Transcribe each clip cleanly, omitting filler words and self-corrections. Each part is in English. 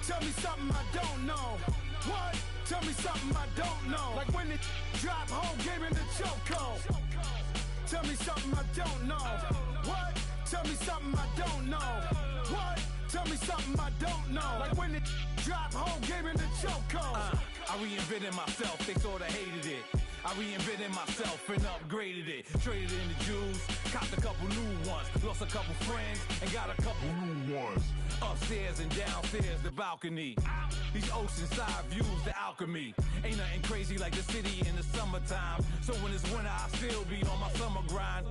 Tell me something I don't know. What? Tell me something I don't know. Like when it drop, whole game in the chokehold. Tell me something I don't know. What? Tell me something I don't know. What? Tell me something I don't know. Like when it drop, whole game in the chokehold. I reinvented myself, they sorta hated it. I reinvented myself and upgraded it. Traded in the Jews, copped a couple new ones. Lost a couple friends and got a couple new ones. Upstairs and downstairs, the balcony. These oceanside views, the alchemy. Ain't nothing crazy like the city in the summertime. So when it's winter, I still be on my summer grind.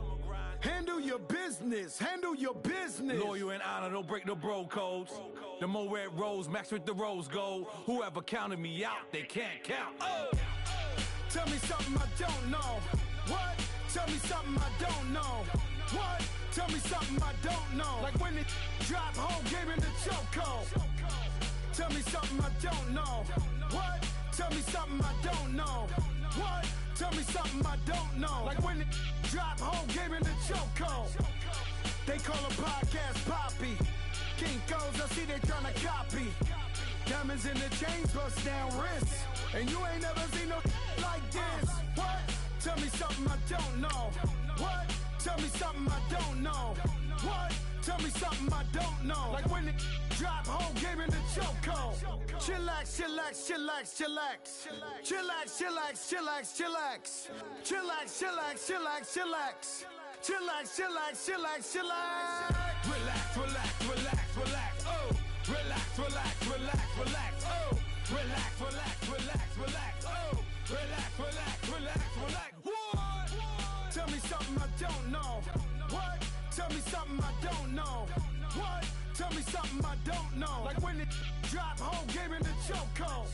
Handle your business, handle your business. Loyal and honor, don't break the bro codes. The more red rose, max with the rose gold. Whoever counted me out, they can't count. Oh! Tell me something I don't know. What? Tell me something I don't know. What? Tell me something I don't know. Like when it drop, whole game in the chokehold. Tell me something I don't know. What? Tell me something I don't know. What? Tell me something I don't know. Like when it drop, whole game in the chokehold. They call a podcast Poppy. Kinkos, I see they tryna copy. Diamonds in the chains, bust down wrists. And you ain't never seen no like this. What? Tell me something I don't know. What? Tell me something I don't know. What? Tell me something I don't know. Like when it drop, whole game in the chokehold. Chillax, chillax, chillax, chillax. Chillax, chillax, chillax, chillax. Chillax, chillax, chillax, chillax. Chillax, chillax, chillax, chillax. Relax, relax, relax, relax, oh. Relax, relax, relax, relax, oh. Relax, relax, relax, relax, oh. Relax, relax, relax, relax. What? Tell me something I don't know. What? Tell me something I don't know. What? Tell me something I don't know. Like when it drop, whole game in the chokehold.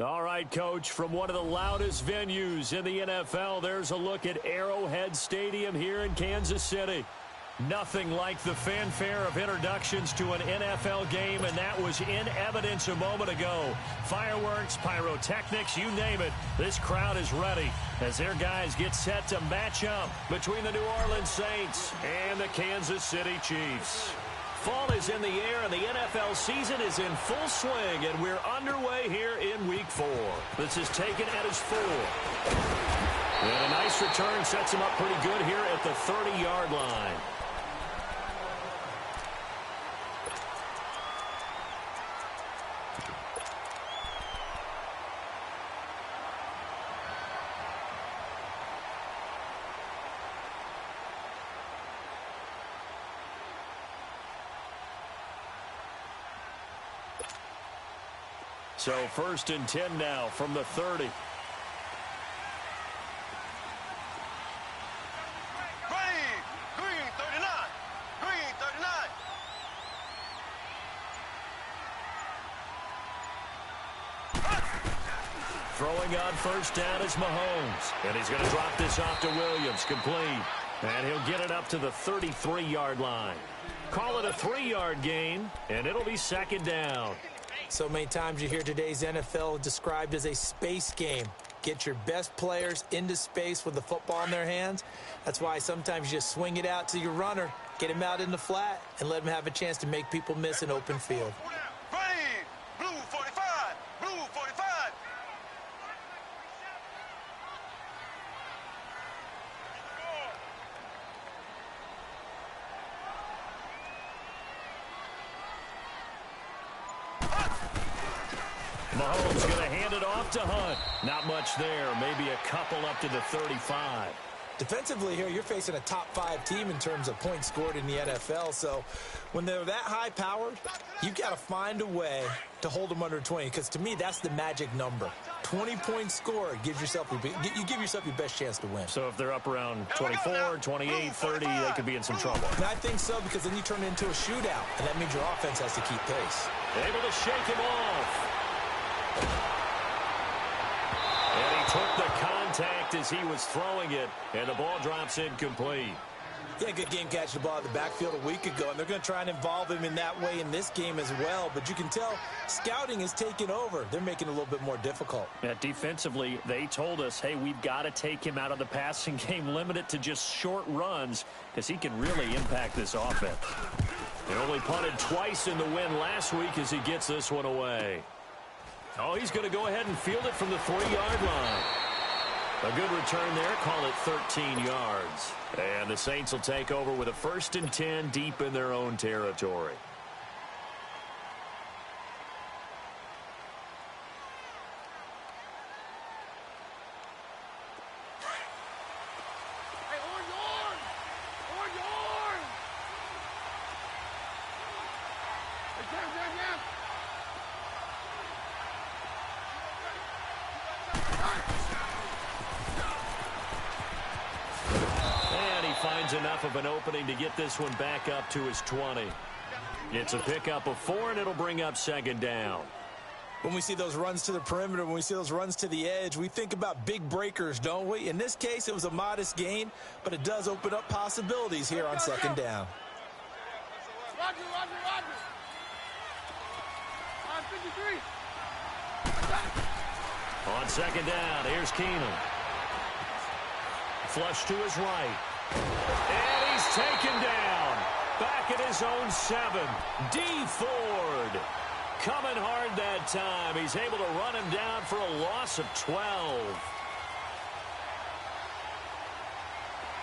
All right, Coach, from one of the loudest venues in the NFL, there's a look at Arrowhead Stadium here in Kansas City. Nothing like the fanfare of introductions to an NFL game, and that was in evidence a moment ago. Fireworks, pyrotechnics, you name it. This crowd is ready as their guys get set to match up between the New Orleans Saints and the Kansas City Chiefs. Fall is in the air, and the NFL season is in full swing, and we're underway here in Week 4. This is taken at his 4. And a nice return sets him up pretty good here at the 30-yard line. So 1st and 10 now from the 30. Green 39. Green 39. Throwing on first down is Mahomes. And he's going to drop this off to Williams. Complete. And he'll get it up to the 33-yard line. Call it a 3-yard gain, and it'll be 2nd down. So many times you hear today's NFL described as a space game. Get your best players into space with the football in their hands. That's why sometimes you just swing it out to your runner, get him out in the flat, and let him have a chance to make people miss an open field. Green, blue 45, blue 45. Mahomes going to hand it off to Hunt. Not much there. Maybe a couple up to the 35. Defensively here, you're facing a top-5 team in terms of points scored in the NFL. So when they're that high-powered, you've got to find a way to hold them under 20. Because to me, that's the magic number. 20-point score gives yourself you give yourself your best chance to win. So if they're up around 24, 28, 30, they could be in some trouble. And I think so, because then you turn it into a shootout, and that means your offense has to keep pace. Able to shake him off. And he took the contact as he was throwing it, and the ball drops incomplete. Yeah, good game catching the ball in the backfield a week ago, and they're going to try and involve him in that way in this game as well. But you can tell scouting is taking over. They're making it a little bit more difficult. Yeah, defensively, they told us, hey, we've got to take him out of the passing game, limit it to just short runs, because he can really impact this offense. He only punted twice in the win last week as he gets this one away. Oh, he's going to go ahead and field it from the 3-yard line. A good return there. Call it 13 yards. And the Saints will take over with a 1st and 10 deep in their own territory. Finds enough of an opening to get this one back up to his 20. It's a pickup of 4, and it'll bring up 2nd down. When we see those runs to the perimeter, when we see those runs to the edge, we think about big breakers, don't we? In this case, it was a modest gain, but it does open up possibilities here on 2nd down. Roger. On 53. On 2nd down, here's Keenum. Flush to his right. And he's taken down. Back at his own 7. D. Ford. Coming hard that time. He's able to run him down for a loss of 12.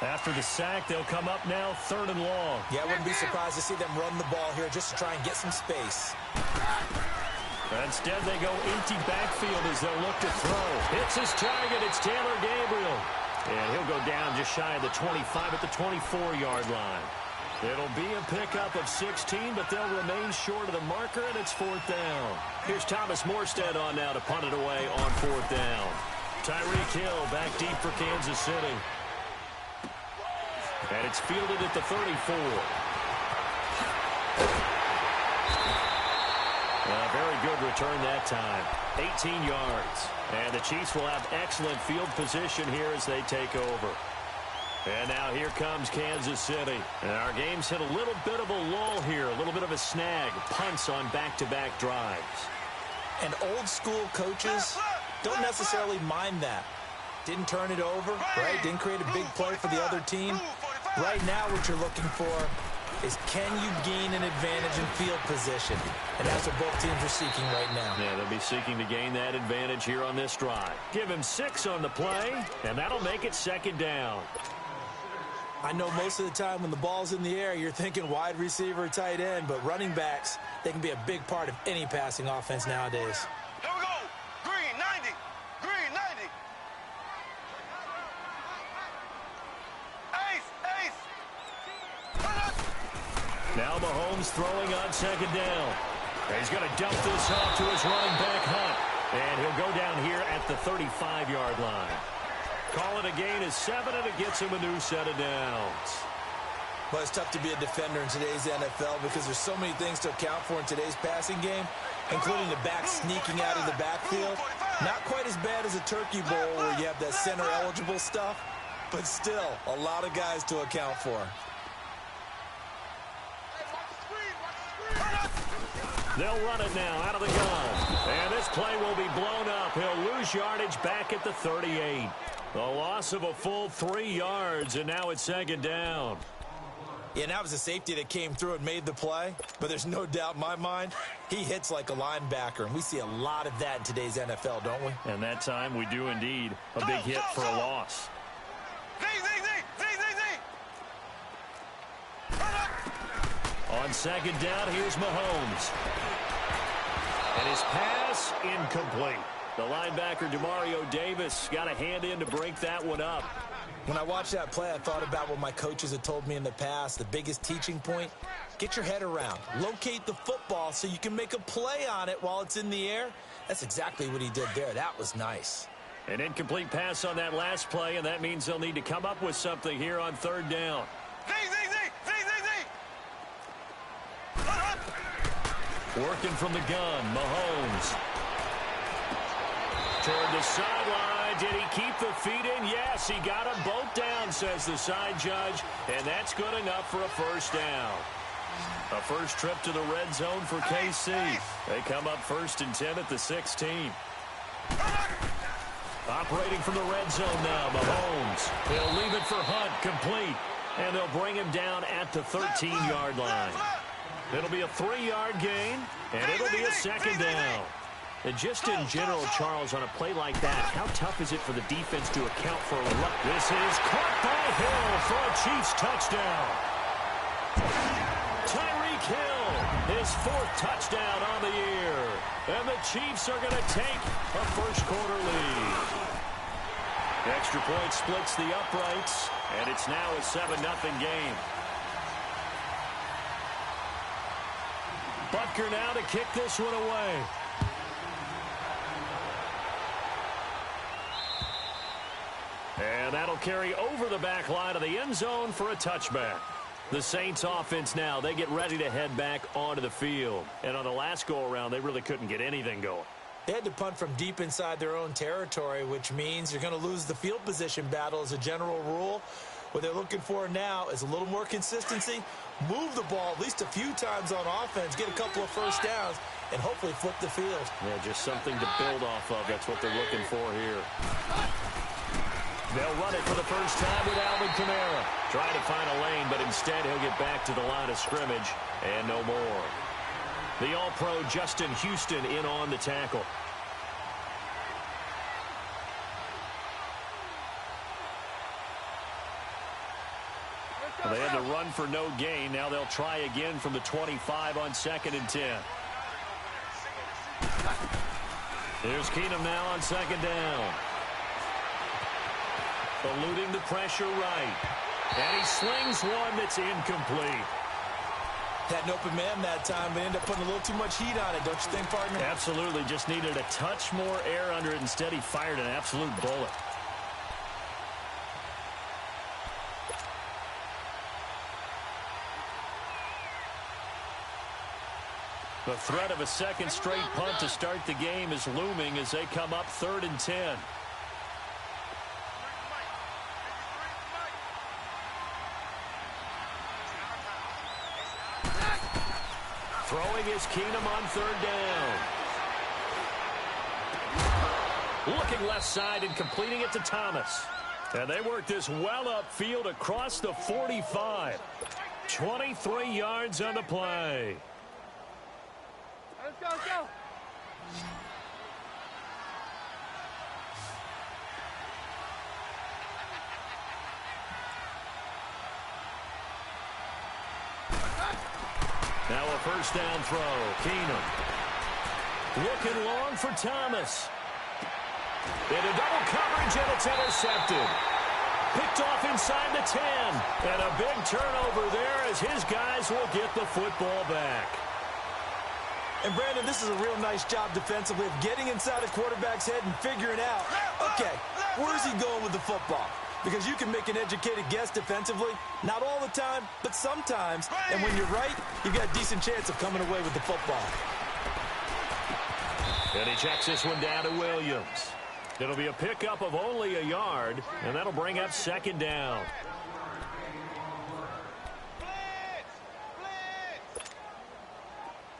After the sack, they'll come up now 3rd and long. Yeah, I wouldn't be surprised to see them run the ball here just to try and get some space. Instead, they go empty backfield as they'll look to throw. Hits his target. It's Taylor Gabriel. And he'll go down just shy of the 25 at the 24-yard line. It'll be a pickup of 16, but they'll remain short of the marker, and it's 4th down. Here's Thomas Morstead on now to punt it away on 4th down. Tyreek Hill back deep for Kansas City. And it's fielded at the 34. A very good return that time. 18 yards. And the Chiefs will have excellent field position here as they take over. And now here comes Kansas City. And our game's hit a little bit of a lull here, a little bit of a snag. Punts on back-to-back drives. And old-school coaches don't necessarily mind that. Didn't turn it over, right? Didn't create a big play for the other team. Right now what you're looking for is can you gain an advantage in field position? And that's what both teams are seeking right now. Yeah, they'll be seeking to gain that advantage here on this drive. Give him 6 on the play, and that'll make it 2nd down. I know most of the time when the ball's in the air, you're thinking wide receiver, tight end, but running backs, they can be a big part of any passing offense nowadays. Here we go. Green 90. Green 90. Ace. Now Mahomes throwing on 2nd down. He's going to dump this off to his running back, Hunt. And he'll go down here at the 35-yard line. Call it a gain of 7, and it gets him a new set of downs. Well, it's tough to be a defender in today's NFL because there's so many things to account for in today's passing game, including the back sneaking out of the backfield. Not quite as bad as a turkey bowl where you have that center-eligible stuff, but still a lot of guys to account for. They'll run it now out of the gun. And this play will be blown up. He'll lose yardage back at the 38. The loss of a full 3 yards, and now it's 2nd down. Yeah, and that was a safety that came through and made the play. But there's no doubt in my mind, he hits like a linebacker. And we see a lot of that in today's NFL, don't we? And that time we do indeed. A big hit for a loss. On 2nd down, here's Mahomes. And his pass incomplete. The linebacker, Demario Davis, got a hand in to break that one up. When I watched that play, I thought about what my coaches had told me in the past. The biggest teaching point, get your head around. Locate the football so you can make a play on it while it's in the air. That's exactly what he did there. That was nice. An incomplete pass on that last play, and that means they'll need to come up with something here on 3rd down. Working from the gun, Mahomes. toward the sideline. Did he keep the feet in? Yes, he got them both down, says the side judge, and that's good enough for a first down. A first trip to the red zone for KC. They come up 1st and 10 at the 16. Operating from the red zone now, Mahomes. He'll leave it for Hunt, complete. And they'll bring him down at the 13-yard line. It'll be a 3-yard gain, and it'll be a second down. And just in general, Charles, on a play like that, how tough is it for the defense to account for a run? This is caught by Hill for a Chiefs touchdown. Tyreek Hill, his 4th touchdown on the year. And the Chiefs are going to take a first-quarter lead. The extra point splits the uprights, and it's now a 7-0 game. Butker now to kick this one away. And that'll carry over the back line of the end zone for a touchback. The Saints offense now, they get ready to head back onto the field. And on the last go-around, they really couldn't get anything going. They had to punt from deep inside their own territory, which means you're going to lose the field position battle as a general rule. What they're looking for now is a little more consistency, move the ball at least a few times on offense, get a couple of first downs, and hopefully flip the field. Yeah, just something to build off of. That's what they're looking for here. They'll run it for the first time with Alvin Kamara. Trying to find a lane, but instead he'll get back to the line of scrimmage and no more. The All-Pro Justin Houston in on the tackle. Well, they had to run for no gain. Now they'll try again from the 25 on 2nd and 10. Here's Keenum now on 2nd down. Eluding the pressure right. And he slings one that's incomplete. Had an open man that time, but ended up putting a little too much heat on it, don't you think, partner? Absolutely. Just needed a touch more air under it. Instead, he fired an absolute bullet. The threat of a second straight punt to start the game is looming as they come up 3rd and 10. Throwing is Keenum on 3rd down. Looking left side and completing it to Thomas. And they work this well upfield across the 45. 23 yards on the play. Let's go, let's go. Now a first down throw. Keenum. Looking long for Thomas. Into double coverage, and it's intercepted. Picked off inside the 10. And a big turnover there as his guys will get the football back. And, Brandon, this is a real nice job defensively of getting inside a quarterback's head and figuring out, okay, where's he going with the football? Because you can make an educated guess defensively. Not all the time, but sometimes. And when you're right, you've got a decent chance of coming away with the football. And he checks this one down to Williams. It'll be a pickup of only a yard, and that'll bring up 2nd down.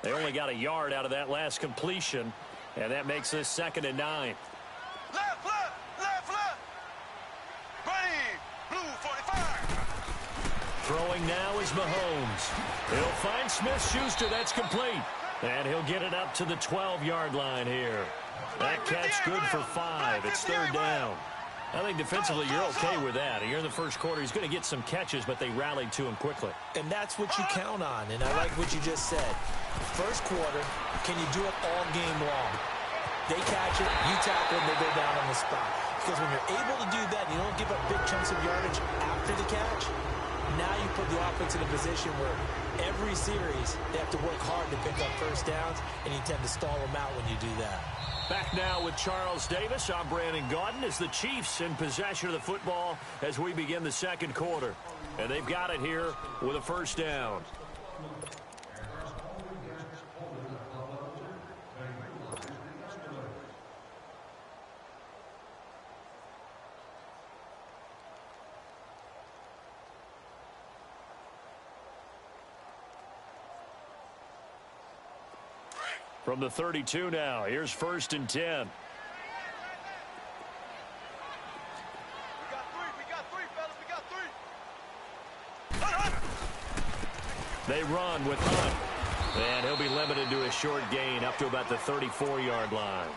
They only got a yard out of that last completion, and that makes this 2nd and 9. Left, left, left, left. Green, blue 45. Throwing now is Mahomes. He'll find Smith-Schuster. That's complete. And he'll get it up to the 12-yard line here. That catch good for 5. It's 3rd down. I think defensively you're okay with that. Here in the first quarter, he's going to get some catches, but they rallied to him quickly. And that's what you count on, and I like what you just said. First quarter, can you do it all game long? They catch it, you tackle them, they go down on the spot. Because when you're able to do that, you don't give up big chunks of yardage after the catch, now you put the offense in a position where every series they have to work hard to pick up first downs, and you tend to stall them out when you do that. Back now with Charles Davis. I'm Brandon Gaudin as the Chiefs in possession of the football as we begin the second quarter. And they've got it here with a first down. From the 32 now, here's 1st and 10. They run with Hunt. And he'll be limited to a short gain up to about the 34-yard line.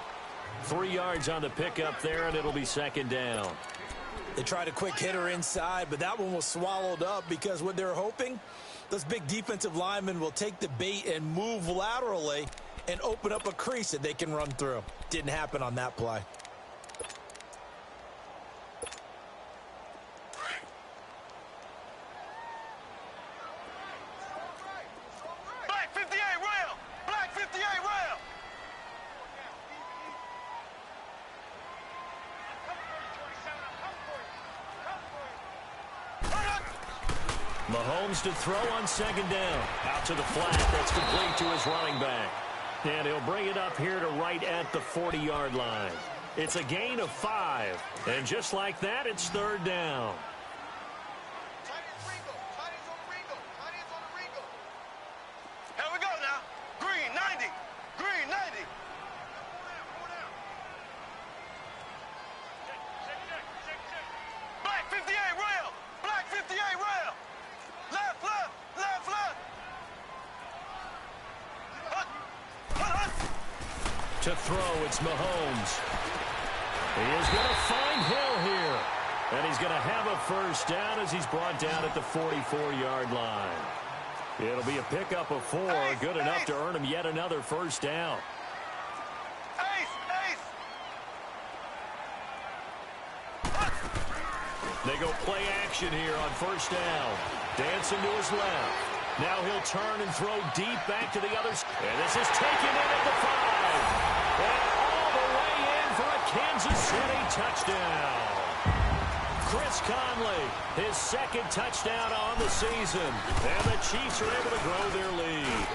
3 yards on the pickup there, and it'll be 2nd down. They tried a quick hitter inside, but that one was swallowed up because what they're hoping, those big defensive linemen will take the bait and move laterally and open up a crease that they can run through. Didn't happen on that play. Mahomes to throw on 2nd down. Out to the flat. That's complete to his running back. And he'll bring it up here to right at the 40-yard line. It's a gain of 5. And just like that, it's 3rd down. Here we go now. Green 90. Green 90. Black 58 rail. Black 58 rail. Left, left, left, left. To throw, it's Mahomes. He is going to find Hill here. And he's going to have a 1st down as he's brought down at the 44-yard line. It'll be a pickup of 4, good enough to earn him yet another 1st down. They go play action here on 1st down. Dancing to his left. Now he'll turn and throw deep back to the other side. And this is taken in at the 5. And all the way in for a Kansas City touchdown. Chris Conley, his 2nd touchdown on the season. And the Chiefs are able to grow their lead.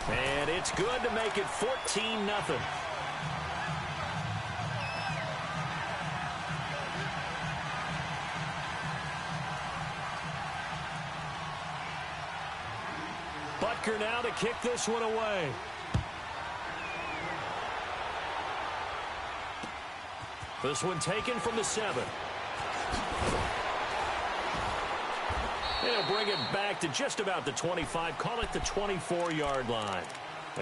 And it's good to make it 14-0. Butker now to kick this one away. This one taken from the 7. He'll bring it back to just about the 25. Call it the 24-yard line.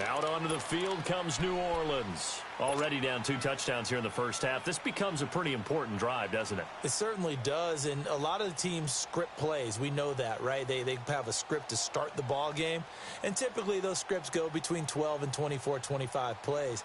Out onto the field comes New Orleans. Already down 2 touchdowns here in the 1st half. This becomes a pretty important drive, doesn't it? It certainly does, and a lot of the teams script plays. We know that, right? They have a script to start the ball game, and typically those scripts go between 12 and 24, 25 plays.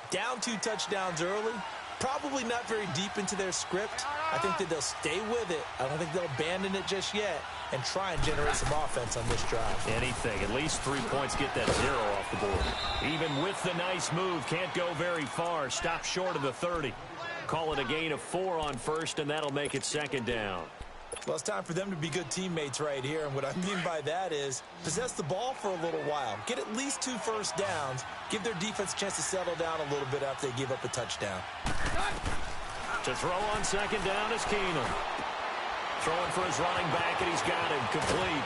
Down 2 touchdowns early, probably not very deep into their script. I think that they'll stay with it. I don't think they'll abandon it just yet and try and generate some offense on this drive. Anything. At least 3 points, get that 0 off the board. Even with the nice move, can't go very far. Stop short of the 30. Call it a gain of 4 on 1st, and that'll make it 2nd down. Well, it's time for them to be good teammates right here, and what I mean by that is possess the ball for a little while. Get at least 2 first downs. Give their defense a chance to settle down a little bit after they give up a touchdown. To throw on 2nd down is Keenum. Throwing for his running back, and he's got him complete.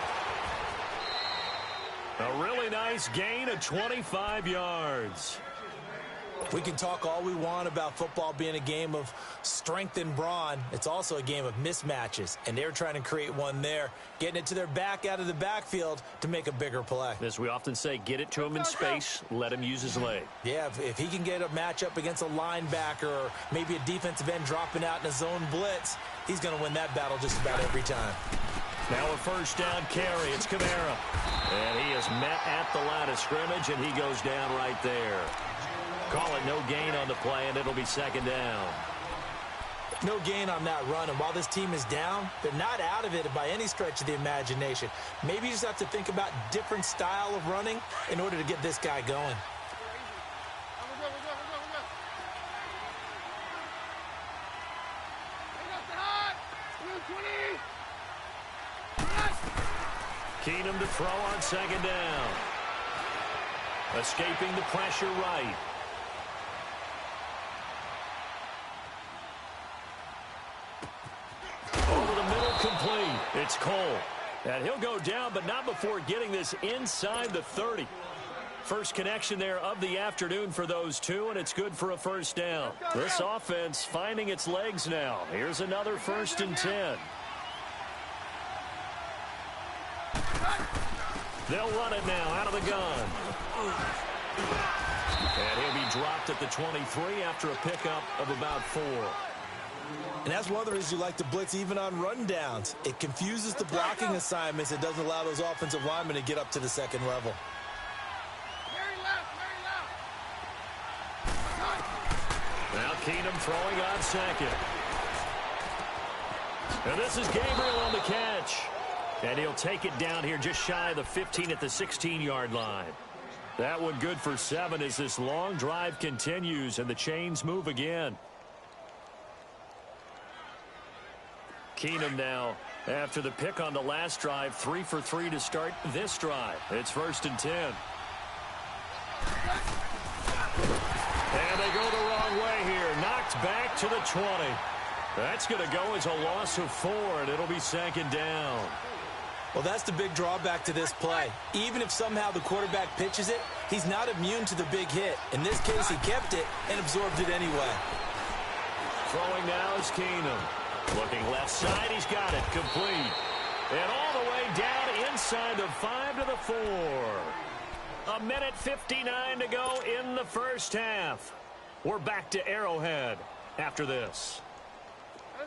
A really nice gain of 25 yards. We can talk all we want about football being a game of strength and brawn. It's also a game of mismatches, and they're trying to create one there, getting it to their back out of the backfield to make a bigger play. As we often say, get it to him in space, let him use his leg. Yeah, if he can get a matchup against a linebacker or maybe a defensive end dropping out in a zone blitz, he's going to win that battle just about every time. Now a 1st down carry. It's Kamara. And he is met at the line of scrimmage, and he goes down right there. Call it no gain on the play, and it'll be 2nd down. No gain on that run, and while this team is down, they're not out of it by any stretch of the imagination. Maybe you just have to think about different style of running in order to get this guy going. Keenum to throw on 2nd down. Escaping the pressure right. Over the middle, complete. It's Cole. And he'll go down, but not before getting this inside the 30. First connection there of the afternoon for those two, and it's good for a first down. This offense finding its legs now. Here's another 1st and 10. They'll run it now out of the gun. And he'll be dropped at the 23 after a pickup of about 4. And that's one of the reasons you like to blitz even on rundowns. It confuses the blocking assignments. It doesn't allow those offensive linemen to get up to the second level. Now Keenum throwing on second. And this is Gabriel on the catch. And he'll take it down here just shy of the 15 at the 16-yard line. That one good for 7 as this long drive continues and the chains move again. Keenum now, after the pick on the last drive, 3 for 3 to start this drive. It's 1st and 10. And they go the wrong way here. Knocked back to the 20. That's going to go as a loss of 4, and it'll be 2nd down. Well, that's the big drawback to this play. Even if somehow the quarterback pitches it, he's not immune to the big hit. In this case, he kept it and absorbed it anyway. Throwing now is Keenum. Looking left side, he's got it, complete. And all the way down inside the 5 to the 4. 1:59 to go in the first half. We're back to Arrowhead after this.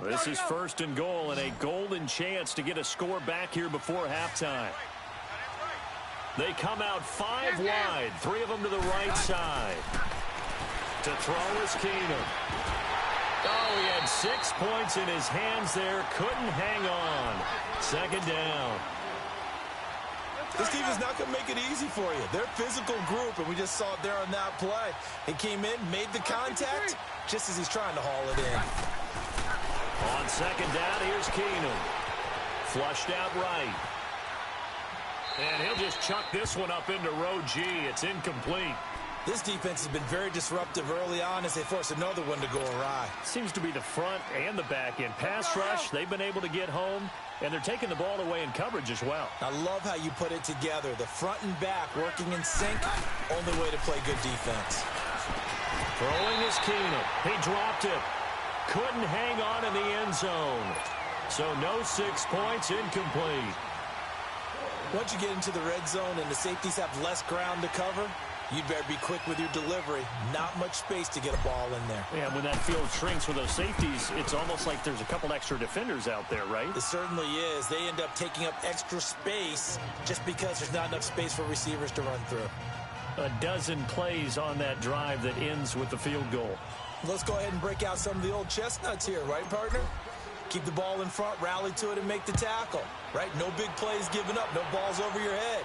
This is 1st and goal and a golden chance to get a score back here before halftime. They come out 5 wide, 3 of them to the right side. To throw is Keenum. Oh, he had 6 points in his hands there. Couldn't hang on. 2nd down. This team is not going to make it easy for you. They're a physical group, and we just saw it there on that play. He came in, made the contact, just as he's trying to haul it in. On 2nd down, here's Keenum. Flushed out right. And he'll just chuck this one up into row G. It's incomplete. This defense has been very disruptive early on as they force another one to go awry. Seems to be the front and the back end. Pass rush, they've been able to get home, and they're taking the ball away in coverage as well. I love how you put it together. The front and back working in sync, only way to play good defense. Throwing is Keenum. He dropped it. Couldn't hang on in the end zone. So no 6 points, incomplete. Once you get into the red zone and the safeties have less ground to cover, you'd better be quick with your delivery. Not much space to get a ball in there. Yeah, when that field shrinks with those safeties, it's almost like there's a couple extra defenders out there, right? It certainly is. They end up taking up extra space just because there's not enough space for receivers to run through. A dozen plays on that drive that ends with the field goal. Let's go ahead and break out some of the old chestnuts here, right, partner? Keep the ball in front, rally to it, and make the tackle, right? No big plays given up, no balls over your head.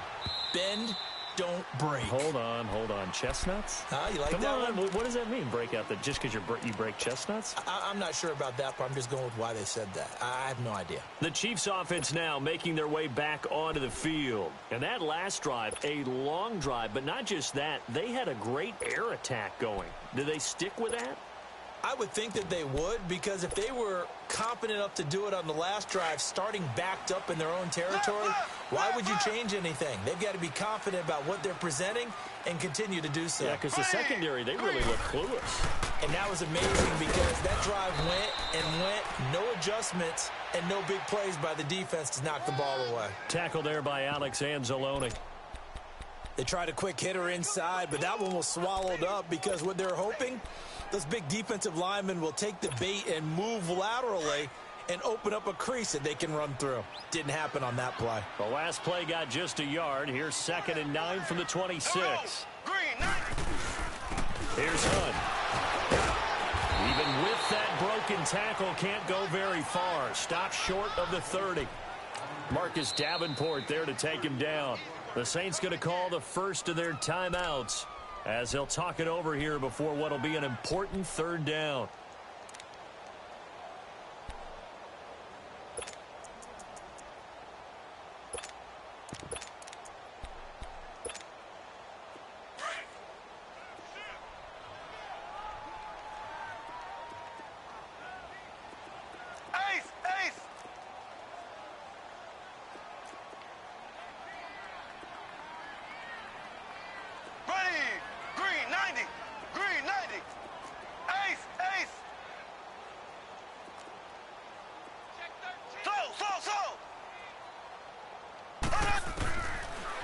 Bend, don't break. Hold on. Chestnuts? You like Come that on. one? What does that mean, break out? That just because you break chestnuts? I'm not sure about that, but I'm just going with why they said that. I have no idea. The Chiefs offense now making their way back onto the field. And that last drive, a long drive, but not just that. They had a great air attack going. Do they stick with that? I would think that they would, because if they were confident enough to do it on the last drive, starting backed up in their own territory, why would you change anything? They've got to be confident about what they're presenting and continue to do so. Yeah, because the secondary, they really look clueless. And that was amazing because that drive went and went, no adjustments, and no big plays by the defense to knock the ball away. Tackle there by Alex Anzalone. They tried a quick hitter inside, but that one was swallowed up because what they're hoping, those big defensive linemen will take the bait and move laterally and open up a crease that they can run through. Didn't happen on that play. The last play got just a yard. Here's 2nd and 9 from the 26. Here's Hunt. Even with that broken tackle, can't go very far. Stop short of the 30. Marcus Davenport there to take him down. The Saints going to call the first of their timeouts as they'll talk it over here before what will be an important 3rd down.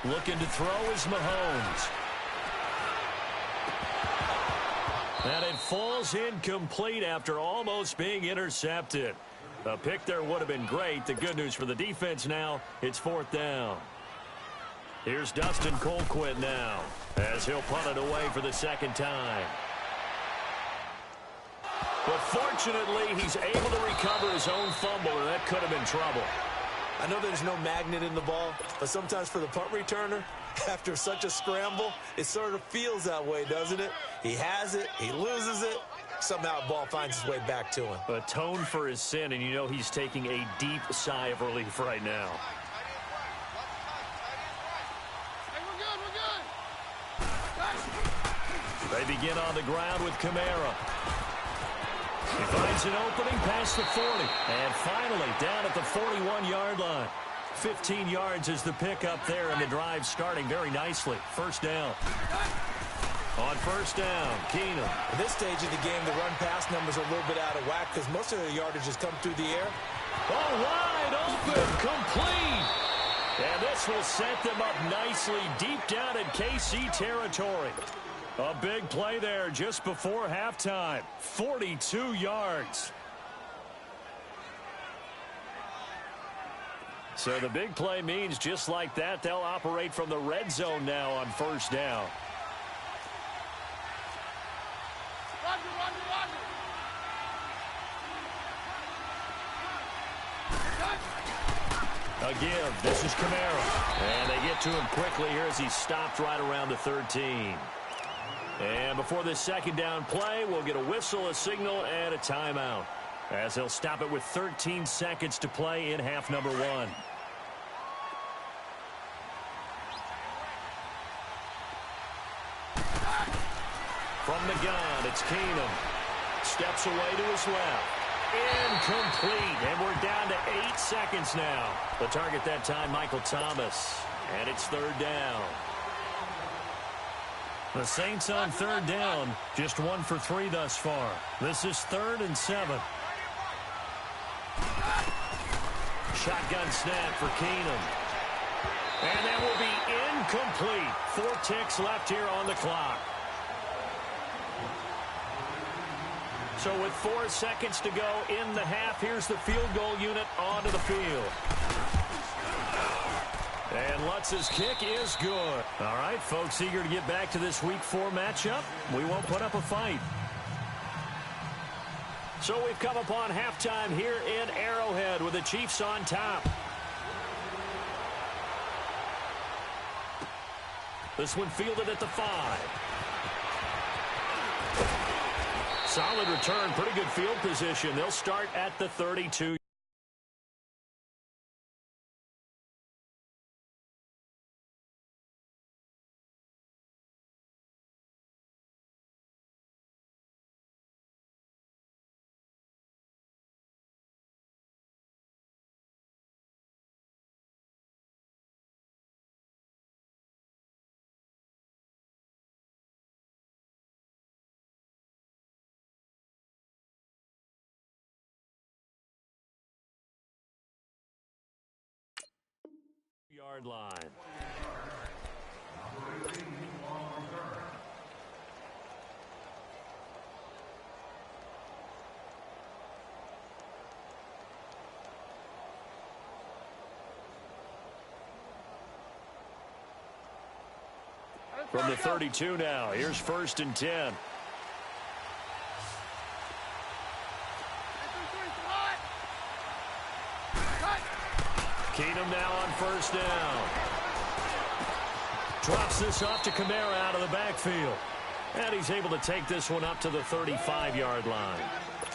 Looking to throw is Mahomes. And it falls incomplete after almost being intercepted. A pick there would have been great. The good news for the defense now, it's 4th down. Here's Dustin Colquitt now, as he'll punt it away for the 2nd time. But fortunately, he's able to recover his own fumble, and that could have been trouble. I know there's no magnet in the ball, but sometimes for the punt returner, after such a scramble, it sort of feels that way, doesn't it? He has it, he loses it, somehow the ball finds its way back to him. Atone for his sin, and you know he's taking a deep sigh of relief right now. They begin on the ground with Kamara. He finds an opening past the 40. And finally, down at the 41-yard line. 15 yards is the pickup there, and the drive starting very nicely. 1st down. On 1st down, Keenum. At this stage of the game, the run-pass numbers are a little bit out of whack because most of the yardage has come through the air. Oh, wide open, complete. And this will set them up nicely deep down in KC territory. A big play there just before halftime. 42 yards. So the big play means just like that, they'll operate from the red zone now on 1st down. A give. This is Kamara. And they get to him quickly here as he stopped right around the 13. And before this 2nd down play, we'll get a whistle, a signal, and a timeout, as they'll stop it with 13 seconds to play in half number 1. From the gun, it's Keenum. Steps away to his left. Incomplete, and we're down to 8 seconds now. The target that time, Michael Thomas, and it's 3rd down. The Saints on 3rd down, just 1 for 3 thus far. This is 3rd and 7. Shotgun snap for Keenum. And that will be incomplete. 4 ticks left here on the clock. So with 4 seconds to go in the half, here's the field goal unit onto the field. And Lutz's kick is good. All right, folks, eager to get back to this Week 4 matchup. We won't put up a fight. So we've come upon halftime here in Arrowhead with the Chiefs on top. This one fielded at the 5. Solid return, pretty good field position. They'll start at the 32. Yard line. From the 32 now, here's 1st and 10. Keenum now on 1st down. Drops this off to Kamara out of the backfield. And he's able to take this one up to the 35-yard line.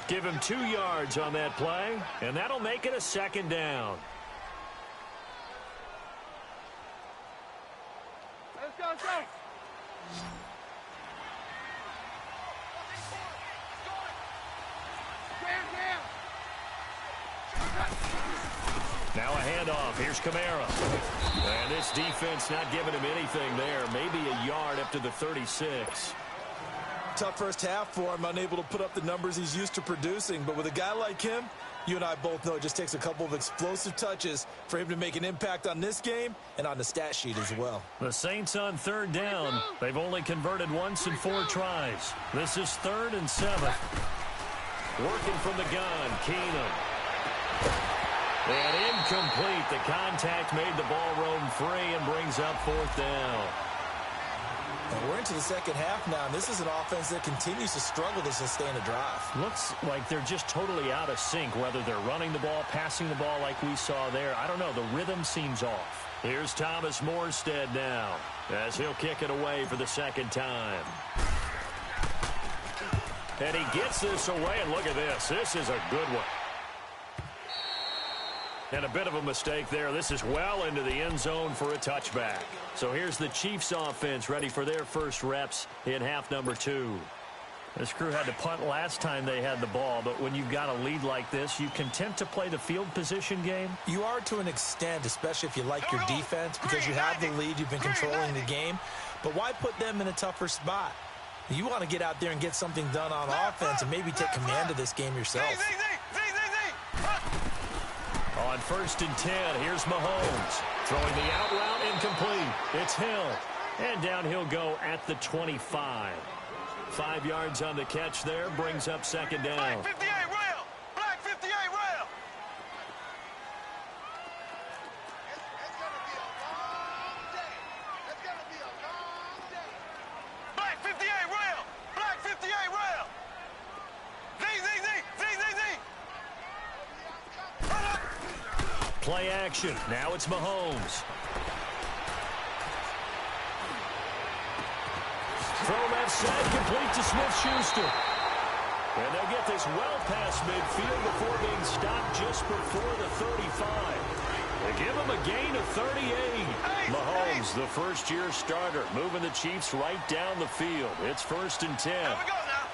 Give him 2 yards on that play, and that'll make it a 2nd down. Let's go, let's go. Now a handoff. Here's Kamara. And this defense not giving him anything there. Maybe a yard up to the 36. tough first half for him, unable to put up the numbers he's used to producing. But with a guy like him, you and I both know it just takes a couple of explosive touches for him to make an impact on this game and on the stat sheet as well. The Saints on third down. They've only converted once in 4 tries. This is 3rd and 7. Working from the gun, Keenum. And incomplete. The contact made the ball roam free and brings up 4th down. And we're into the second half now, and this is an offense that continues to struggle to sustain a drive. Looks like they're just totally out of sync, whether they're running the ball, passing the ball like we saw there. I don't know. The rhythm seems off. Here's Thomas Morstead now as he'll kick it away for the second time. And he gets this away, and look at this. This is a good one. And a bit of a mistake there. This is well into the end zone for a touchback. So here's the Chiefs offense ready for their first reps in half number 2. This crew had to punt last time they had the ball, but when you've got a lead like this, you content to play the field position game? You are to an extent, especially if you like your defense, because you have the lead, you've been controlling the game. But why put them in a tougher spot? You want to get out there and get something done on offense and maybe take command of this game yourself. On 1st and 10, here's Mahomes. Throwing the out route incomplete. It's Hill. And down he'll go at the 25. 5 yards on the catch there. Brings up 2nd down. Black 58 rail! Black 58 rail! It's gonna be a long day. It's gonna be a long day. Black 58 rail! Black 58 rail! Z! Play action. Now it's Mahomes. Throw left side, complete to Smith-Schuster. And they'll get this well past midfield before being stopped just before the 35. They give him a gain of 38. Mahomes, the first-year starter, moving the Chiefs right down the field. It's 1st and 10. Here we go now.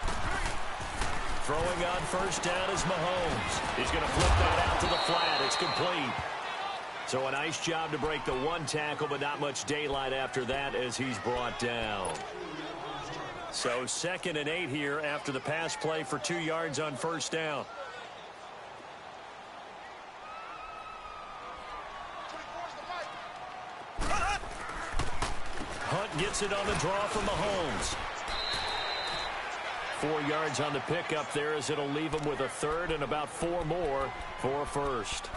Throwing on 1st down is Mahomes. He's going to flip that out to the flat. It's complete. So a nice job to break the 1 tackle, but not much daylight after that as he's brought down. So 2nd and 8 here after the pass play for 2 yards on 1st down. Hunt gets it on the draw from Mahomes. 4 yards on the pickup there as it'll leave him with a 3rd and about 4 more for 1st.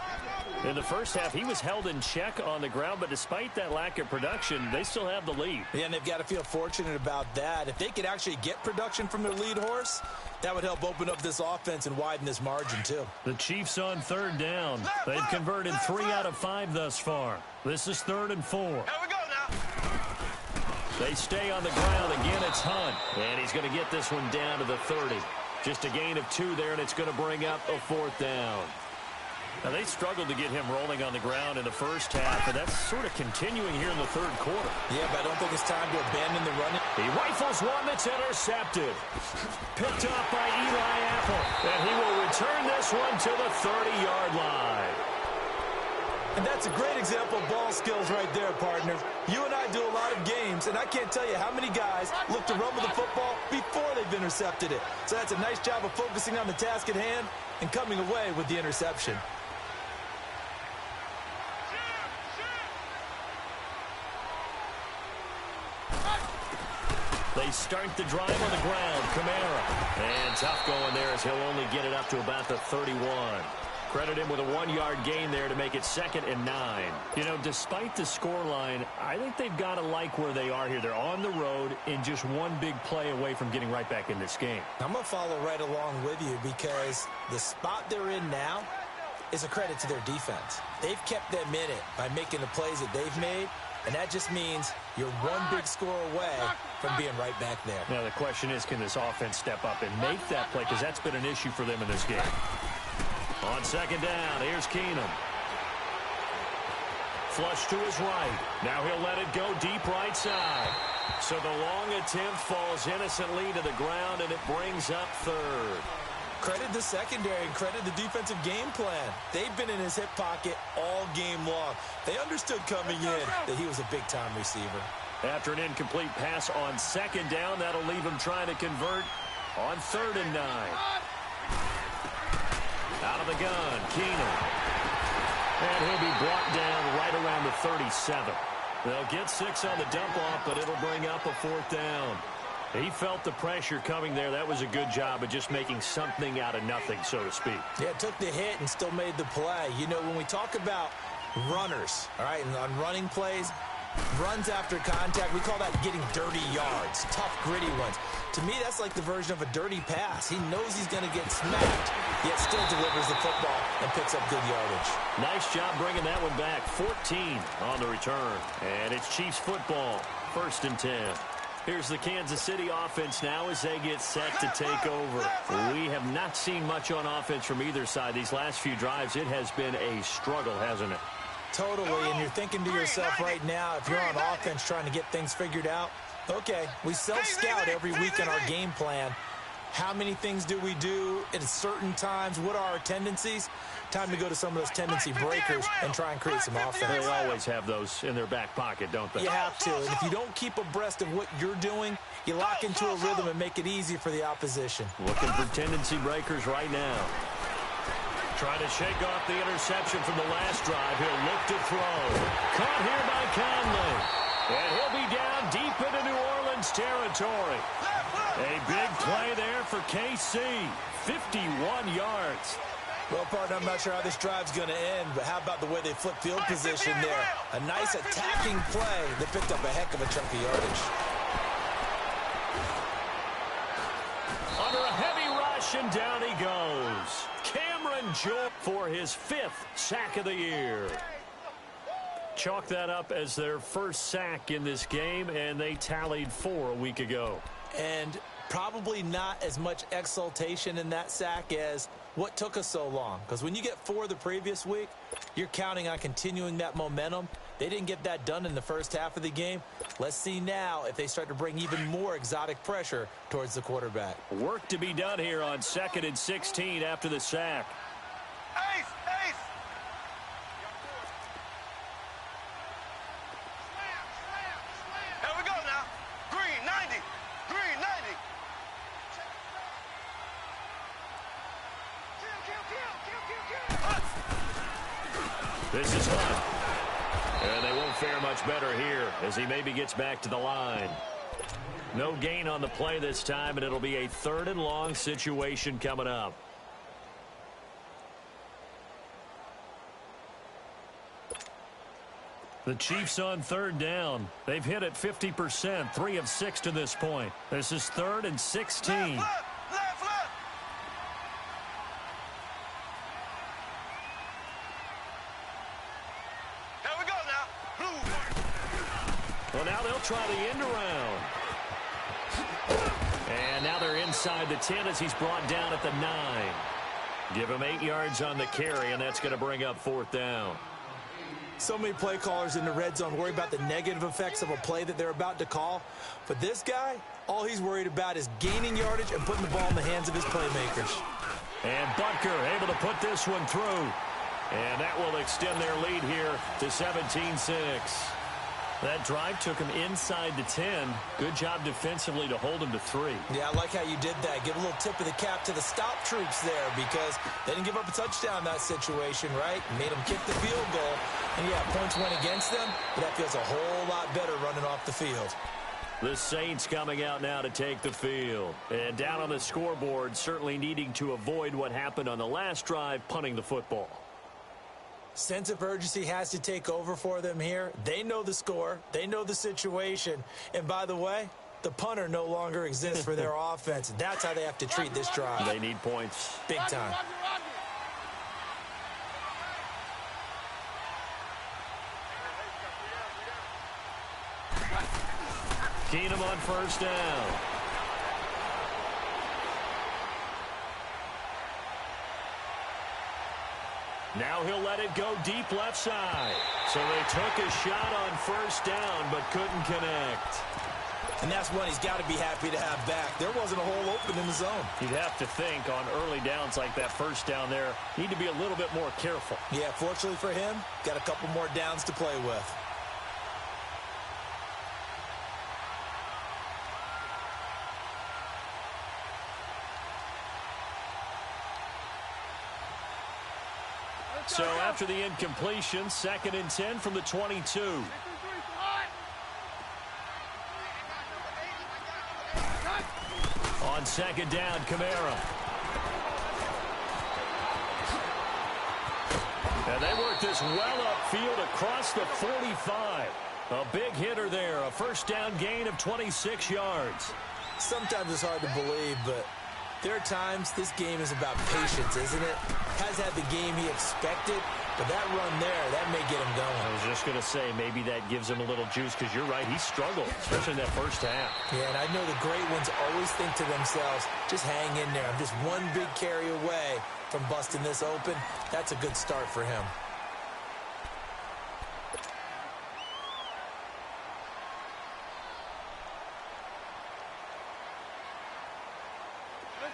In the first half, he was held in check on the ground, but despite that lack of production, they still have the lead. Yeah, and they've got to feel fortunate about that. If they could actually get production from their lead horse, that would help open up this offense and widen this margin, too. The Chiefs on 3rd down. They've converted 3 out of 5 thus far. This is 3rd and 4. Here we go now. They stay on the ground. Again, it's Hunt. And he's going to get this one down to the 30. Just a gain of 2 there, and it's going to bring up a 4th down. Now, they struggled to get him rolling on the ground in the first half, and that's sort of continuing here in the 3rd quarter. Yeah, but I don't think it's time to abandon the running. He rifles one that's intercepted. Picked up by Eli Apple, and he will return this one to the 30-yard line. And that's a great example of ball skills right there, partner. You and I do a lot of games, and I can't tell you how many guys look to run with the football before they've intercepted it. So that's a nice job of focusing on the task at hand and coming away with the interception. They start the drive on the ground. Kamara. And tough going there as he'll only get it up to about the 31. Credit him with a 1-yard gain there to make it 2nd and 9. You know, despite the scoreline, I think they've got to like where they are here. They're on the road and just one big play away from getting right back in this game. I'm going to follow right along with you because the spot they're in now is a credit to their defense. They've kept them in it by making the plays that they've made, and that just means you're one big score away from being right back there. Now, the question is, can this offense step up and make that play? Because that's been an issue for them in this game. On 2nd down, here's Keenum. Flush to his right. Now he'll let it go deep right side. So the long attempt falls innocently to the ground, and it brings up 3rd. Credit the secondary and credit the defensive game plan. They've been in his hip pocket all game long. They understood coming in that he was a big-time receiver. After an incomplete pass on second down, that'll leave him trying to convert on 3rd and 9. Out of the gun, Keenum. And he'll be brought down right around the 37. They'll get 6 on the dump-off, but it'll bring up a 4th down. He felt the pressure coming there. That was a good job of just making something out of nothing, so to speak. Yeah, took the hit and still made the play. You know, when we talk about runners, all right, and on running plays, runs after contact, we call that getting dirty yards, tough, gritty ones. To me, that's like the version of a dirty pass. He knows he's going to get smacked, yet still delivers the football and picks up good yardage. Nice job bringing that one back. 14 on the return. And it's Chiefs football, 1st and 10. Here's the Kansas City offense now as they get set to take over. We have not seen much on offense from either side these last few drives. It has been a struggle, hasn't it? Totally, and you're thinking to yourself right now, if you're on offense trying to get things figured out, okay, we self-scout every week in our game plan. How many things do we do at certain times? What are our tendencies? Time to go to some of those tendency breakers and try and create some offense. They always have those in their back pocket, don't they? You have to, and if you don't keep abreast of what you're doing, you lock into a rhythm and make it easy for the opposition. Looking for tendency breakers right now. Trying to shake off the interception from the last drive. He'll look to throw. Caught here by Conley. And he'll be down deep into New Orleans territory. A big play there for KC. 51 yards. Well, partner, I'm not sure how this drive's going to end, but how about the way they flip field position there? A nice attacking play that picked up a heck of a chunk of yardage. Under a heavy rush, and down he goes. Cameron Jordan for his 5th sack of the year. Chalk that up as their first sack in this game, and they tallied 4 a week ago. And probably not as much exultation in that sack as what took us so long. Because when you get 4 the previous week, you're counting on continuing that momentum. They didn't get that done in the first half of the game. Let's see now if they start to bring even more exotic pressure towards the quarterback. Work to be done here on 2nd and 16 after the sack. Ace! Ace! Here we go now. Green 90. Green 90. This is Hunt. And they won't fare much better here as he maybe gets back to the line. No gain on the play this time, and it'll be a 3rd and long situation coming up. The Chiefs on 3rd down. They've hit it 50%, 3 of 6 to this point. This is 3rd and 16. Left, left. Here we go now. Blue. Well, now they'll try the end around. And now they're inside the 10 as he's brought down at the 9. Give him 8 yards on the carry, and that's going to bring up 4th down. So many play callers in the red zone worry about the negative effects of a play that they're about to call. But this guy, all he's worried about is gaining yardage and putting the ball in the hands of his playmakers. And Butker able to put this one through. And that will extend their lead here to 17-6. That drive took him inside the 10. Good job defensively to hold him to 3. Yeah, I like how you did that. Give a little tip of the cap to the stop troops there because they didn't give up a touchdown in that situation, right? Made them kick the field goal. And, yeah, points went against them, but that feels a whole lot better running off the field. The Saints coming out now to take the field. And down on the scoreboard, certainly needing to avoid what happened on the last drive, punting the football. Sense of urgency has to take over for them here. They know the score. They know the situation. And by the way, the punter no longer exists for their offense. That's how they have to treat this drive. They need points. Big time. Keenum on 1st down. Now he'll let it go deep left side. So they took a shot on 1st down, but couldn't connect. And that's one he's got to be happy to have back. There wasn't a hole open in the zone. You'd have to think on early downs like that 1st down there, need to be a little bit more careful. Yeah, fortunately for him, got a couple more downs to play with. So after the incompletion, 2nd and 10 from the 22. On 2nd down, Kamara. And they work this well upfield across the 45. A big hitter there, a 1st down gain of 26 yards. Sometimes it's hard to believe, but there are times this game is about patience, isn't it? Has had the game he expected, but that run there, that may get him going. I was just going to say, maybe that gives him a little juice, because you're right, he struggled, especially in that 1st half. Yeah, and I know the great ones always think to themselves, just hang in there. I'm just one big carry away from busting this open. That's a good start for him.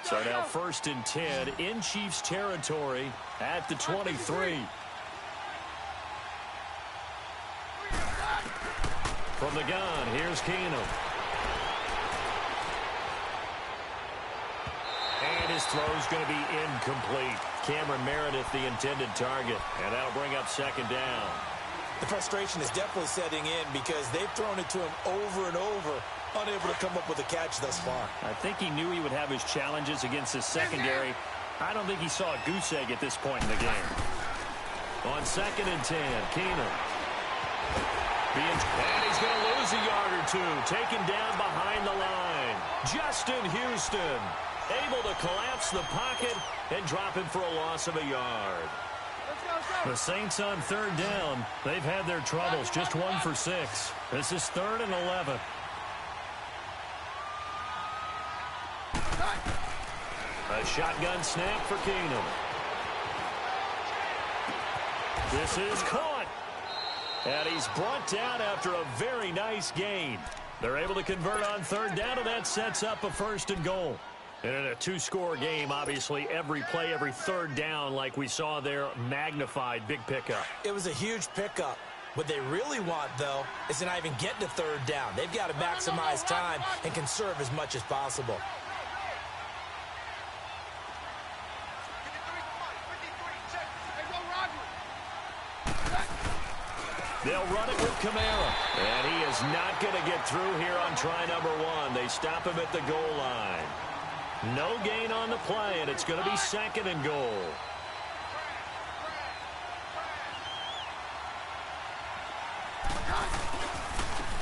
So now 1st and 10 in Chiefs territory at the 23. From the gun, here's Keenum. And his throw's going to be incomplete. Cameron Meredith, the intended target. And that'll bring up 2nd down. The frustration is definitely setting in because they've thrown it to him over and over, unable to come up with a catch thus far. I think he knew he would have his challenges against his secondary. I don't think he saw a goose egg at this point in the game. On 2nd and 10, Keenum. And he's going to lose a yard or two. Taken down behind the line. Justin Houston able to collapse the pocket and drop him for a loss of a yard. The Saints on 3rd down. They've had their troubles. Just 1 for 6. This is 3rd and 11. A shotgun snap for Keenum. This is caught. And he's brought down after a very nice gain. They're able to convert on 3rd down, and that sets up a 1st and goal. And in a 2-score game, obviously, every play, every 3rd down, like we saw there, magnified, big pickup. It was a huge pickup. What they really want, though, is to not even get to 3rd down. They've got to maximize time and conserve as much as possible. They'll run it with Kamara. And he is not going to get through here on try number 1. They stop him at the goal line. No gain on the play, and it's going to be 2nd and goal.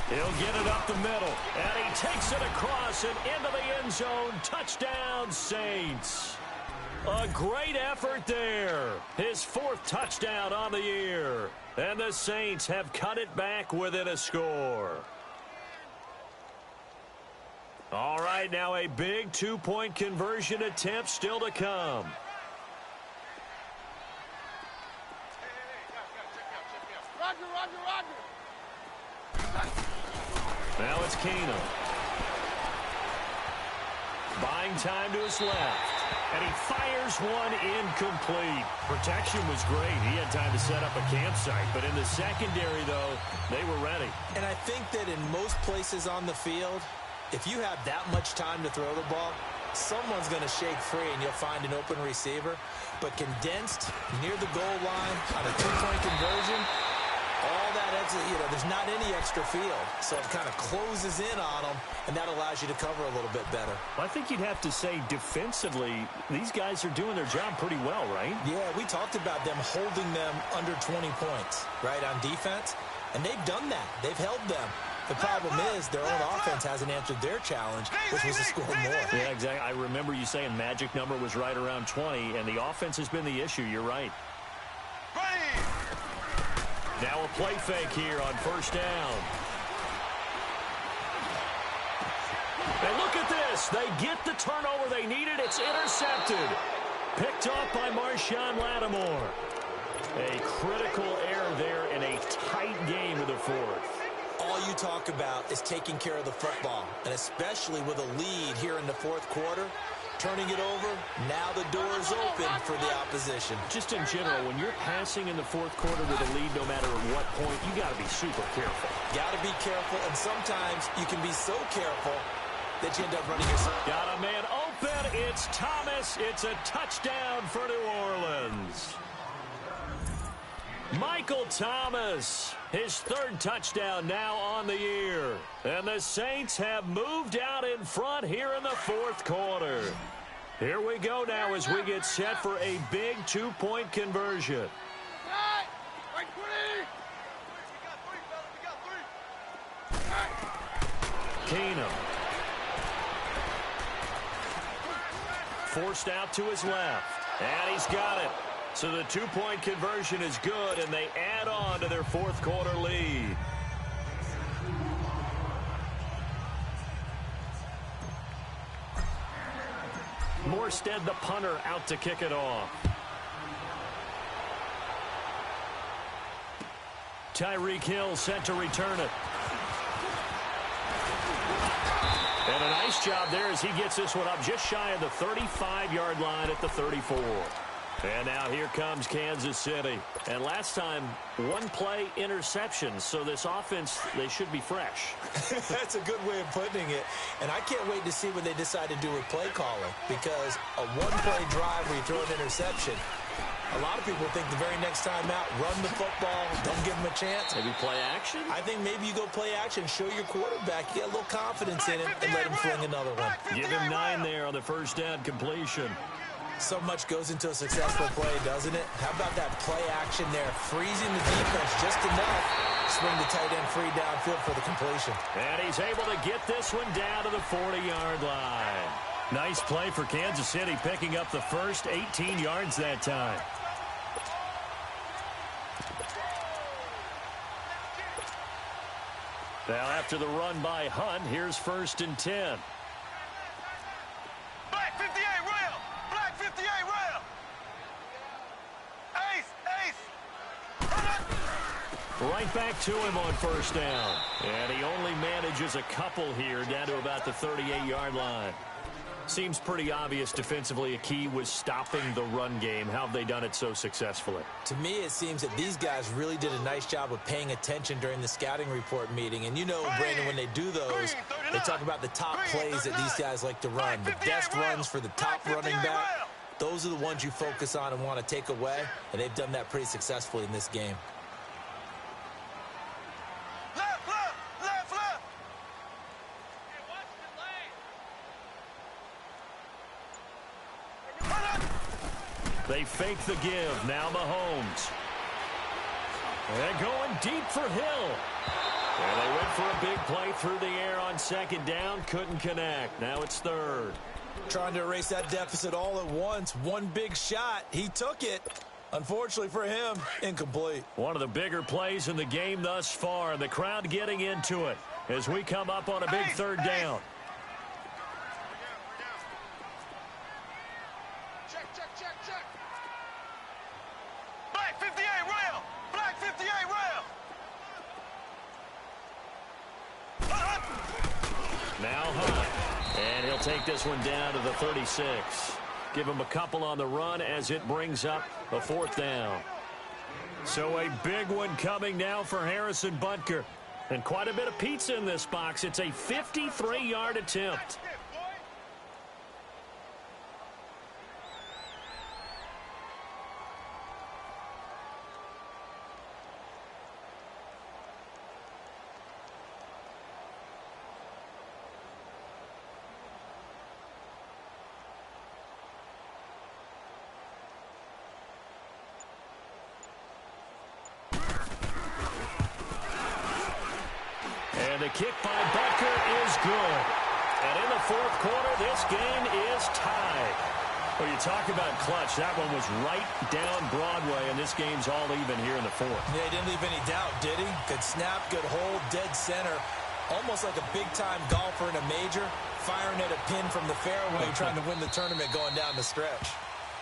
He'll get it up the middle, and he takes it across and into the end zone. Touchdown, Saints. A great effort there. His 4th touchdown on the year. And the Saints have cut it back within a score. All right, now a big 2-point conversion attempt still to come. Now it's Keenum. Buying time to his left. And he fires one incomplete. Protection was great. He had time to set up a campsite. But in the secondary, though, they were ready. And I think that in most places on the field, if you have that much time to throw the ball, someone's going to shake free and you'll find an open receiver. But condensed near the goal line on a 2-point conversion, all that extra, there's not any extra field. So it kind of closes in on them, and that allows you to cover a little bit better. I think you'd have to say defensively, these guys are doing their job pretty well, right? Yeah, we talked about them holding them under 20 points, right, on defense. And they've done that. They've held them. The problem is their own offense hasn't answered their challenge, which was to score more. Yeah, exactly. I remember you saying magic number was right around 20, and the offense has been the issue. You're right. Now a play fake here on 1st down. And look at this. They get the turnover they needed. It's intercepted. Picked off by Marshawn Lattimore. A critical error there in a tight game of the 4th. All you talk about is taking care of the football, and especially with a lead here in the 4th quarter. Turning it over, now the door is open for the opposition. Just in general, when you're passing in the 4th quarter with a lead, no matter at what point, you got to be super careful. Got to be careful, and sometimes you can be so careful that you end up running yourself. Got a man open. It's Thomas. It's a touchdown for New Orleans. Michael Thomas, his third touchdown now on the year. And the Saints have moved out in front here in the fourth quarter. Here we go now as we get set for a big two-point conversion. Keenum. Forced out to his left. And he's got it. So the two-point conversion is good, and they add on to their fourth quarter lead. Morstead, the punter, out to kick it off. Tyreek Hill set to return it. And a nice job there as he gets this one up just shy of the 35-yard line at the 34. And now here comes Kansas City. And last time, one-play interception. So this offense, they should be fresh. That's a good way of putting it. And I can't wait to see what they decide to do with play calling. Because a one-play drive where you throw an interception, a lot of people think the very next time out, run the football, don't give them a chance. Maybe play action? I think maybe you go play action, show your quarterback, get a little confidence in him, and let him fling another one. Give him 9 there on the first down completion. So much goes into a successful play, doesn't it? How about that play action there? Freezing the defense just enough. Swing the tight end free downfield for the completion. And he's able to get this one down to the 40-yard line. Nice play for Kansas City, picking up the first 18 yards that time. Now after the run by Hunt, here's 1st and 10. Black 58 rail! Black 58 rail! Ace! Right back to him on first down. And he only manages a couple here down to about the 38-yard line. Seems pretty obvious defensively a key was stopping the run game. How have they done it so successfully? To me, it seems that these guys really did a nice job of paying attention during the scouting report meeting. And you know, Brandon, when they do those, they talk about the top plays that these guys like to run. The best runs for the top running back. Those are the ones you focus on and want to take away. And they've done that pretty successfully in this game. They fake the give. Now Mahomes. They're going deep for Hill. And they went for a big play through the air on second down. Couldn't connect. Now it's third. Trying to erase that deficit all at once. One big shot. He took it. Unfortunately for him, incomplete. One of the bigger plays in the game thus far. And the crowd getting into it as we come up on a big third down. Black 58 rail! Black 58 rail! Now Hunt. And he'll take this one down to the 36. Give him a couple on the run as it brings up a 4th down. So a big one coming now for Harrison Butker. And quite a bit of pizza in this box. It's a 53-yard attempt. The kick by Butker is good. And in the 4th quarter, this game is tied. Well, you talk about clutch. That one was right down Broadway, and this game's all even here in the 4th. Yeah, he didn't leave any doubt, did he? Good snap, good hold, dead center. Almost like a big-time golfer in a major, firing at a pin from the fairway, trying to win the tournament going down the stretch.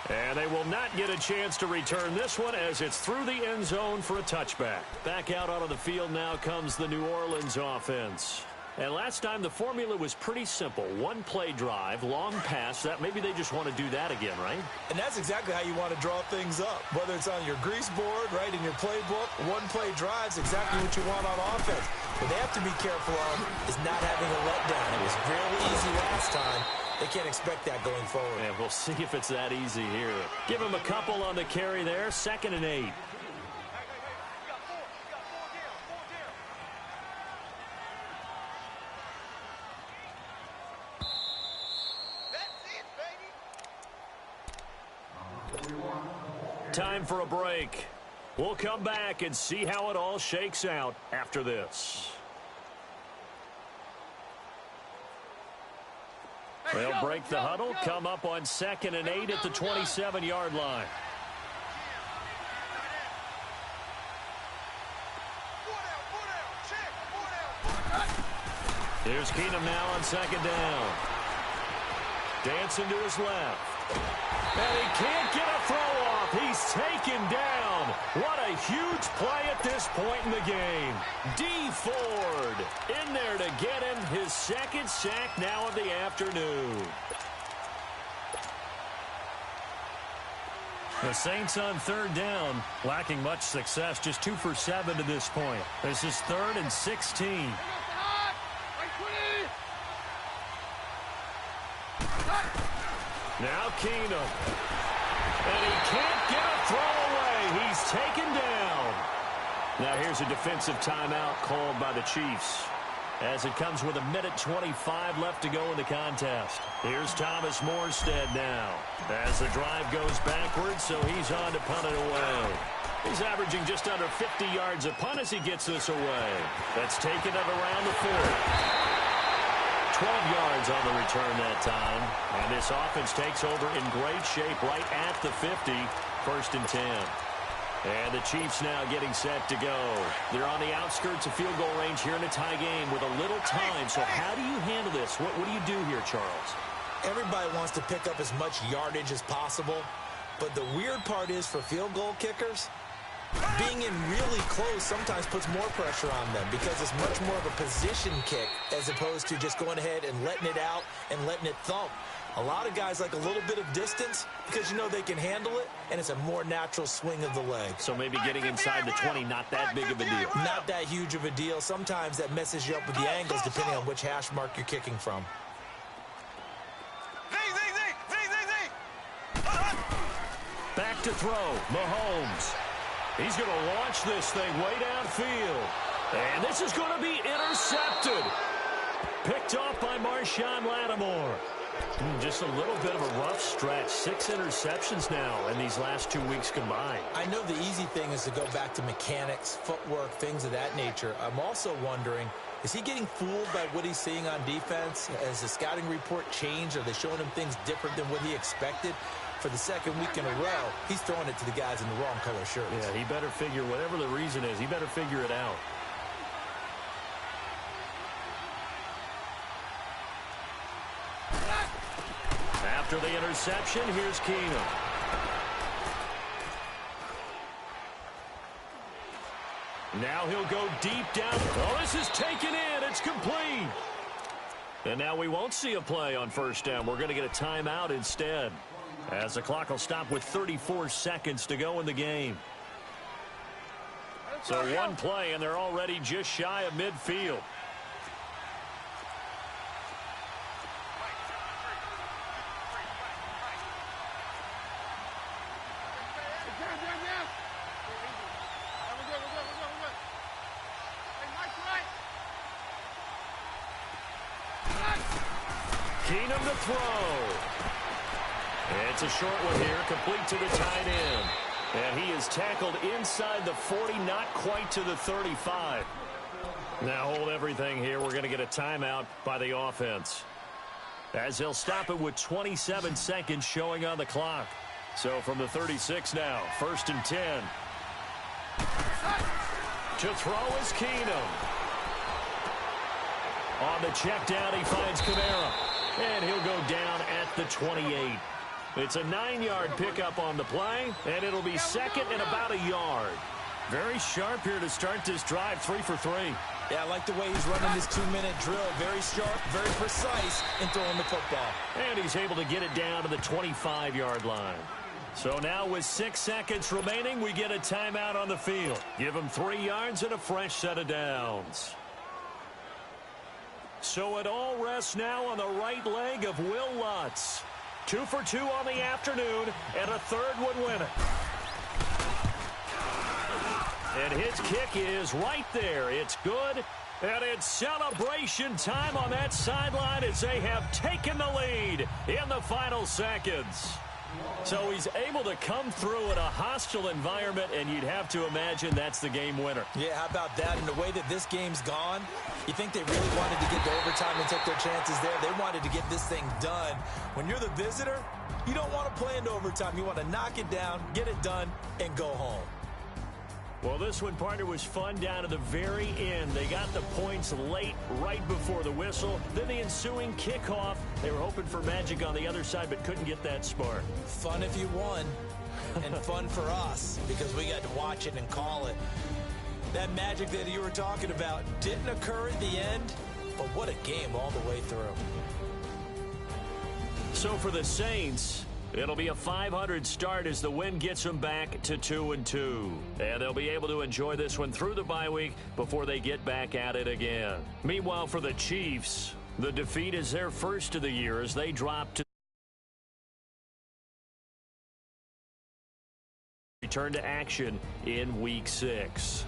And they will not get a chance to return this one as it's through the end zone for a touchback. Back out onto the field now comes the New Orleans offense. And last time the formula was pretty simple. One play drive, long pass. That maybe they just want to do that again, right? And that's exactly how you want to draw things up. Whether it's on your grease board, right, in your playbook, one play drive's exactly what you want on offense. What they have to be careful of is not having a letdown. It was real easy last time. They can't expect that going forward. Yeah, we'll see if it's that easy here. Give him a couple on the carry there. 2nd and 8. Time for a break. We'll come back and see how it all shakes out after this. They'll break the huddle, come up on 2nd and 8 at the 27-yard line. Here's Keenum now on 2nd down. Dancing to his left. And he can't get a throw off. He's taken down. What a huge play at this point in the game. D. Ford in there to get him his 2nd sack now of the afternoon. The Saints on 3rd down, lacking much success, just 2 for 7 to this point. This is 3rd and 16. Now Keenum. And he can't get a throw away. He's taken down. Now here's a defensive timeout called by the Chiefs, as it comes with 1:25 left to go in the contest. Here's Thomas Morstead now, as the drive goes backwards, so he's on to punt it away. He's averaging just under 50 yards a punt as he gets this away. That's taken it around the 40. 12 yards on the return that time. And this offense takes over in great shape right at the 50. 1st and 10. And the Chiefs now getting set to go. They're on the outskirts of field goal range here in a tie game with a little time. So how do you handle this? What do you do here, Charles? Everybody wants to pick up as much yardage as possible. But the weird part is for field goal kickers, being in really close sometimes puts more pressure on them because it's much more of a position kick as opposed to just going ahead and letting it out and letting it thump. A lot of guys like a little bit of distance because you know they can handle it, and it's a more natural swing of the leg. So maybe getting inside the 20, not that big of a deal. Not that huge of a deal. Sometimes that messes you up with the angles depending on which hash mark you're kicking from. Back to throw, Mahomes. He's going to launch this thing way downfield. And this is going to be intercepted. Picked off by Marshawn Lattimore. Just a little bit of a rough stretch. 6 interceptions now in these last 2 weeks combined. I know the easy thing is to go back to mechanics, footwork, things of that nature. I'm also wondering, is he getting fooled by what he's seeing on defense? Has the scouting report changed? Are they showing him things different than what he expected? For the 2nd week in a row, he's throwing it to the guys in the wrong color shirts. Yeah, he better figure, whatever the reason is, he better figure it out. After the interception, here's Keenum. Now he'll go deep down. Oh, this is taken in. It's complete. And now we won't see a play on 1st down. We're going to get a timeout instead, as the clock will stop with 34 seconds to go in the game. So one play, and they're already just shy of midfield. Keenum to throw. It's a short one here, complete to the tight end. And he is tackled inside the 40, not quite to the 35. Now hold everything here. We're going to get a timeout by the offense, as they'll stop it with 27 seconds showing on the clock. So from the 36 now, 1st and 10. To throw is Keenum. On the check down, he finds Kamara. And he'll go down at the 28. It's a 9-yard pickup on the play, and it'll be 2nd and about a yard. Very sharp here to start this drive, 3 for 3. Yeah, I like the way he's running this 2-minute drill. Very sharp, very precise in throwing the football. And he's able to get it down to the 25-yard line. So now with 6 seconds remaining, we get a timeout on the field. Give him 3 yards and a fresh set of downs. So it all rests now on the right leg of Will Lutz. 2 for 2 on the afternoon, and a 3rd would win it. And his kick is right there. It's good, and it's celebration time on that sideline as they have taken the lead in the final seconds. So he's able to come through in a hostile environment, and you'd have to imagine that's the game winner. Yeah, how about that? And the way that this game's gone, you think they really wanted to get to overtime and take their chances there. They wanted to get this thing done. When you're the visitor, you don't want to play into overtime. You want to knock it down, get it done, and go home. Well, this one, partner, was fun down to the very end. They got the points late, right before the whistle. Then the ensuing kickoff. They were hoping for magic on the other side, but couldn't get that spark. Fun if you won, and fun for us, because we got to watch it and call it. That magic that you were talking about didn't occur at the end, but what a game all the way through. So for the Saints, it'll be a .500 start as the win gets them back to 2-2. And they'll be able to enjoy this one through the bye week before they get back at it again. Meanwhile, for the Chiefs, the defeat is their first of the year as they drop to return to action in Week 6.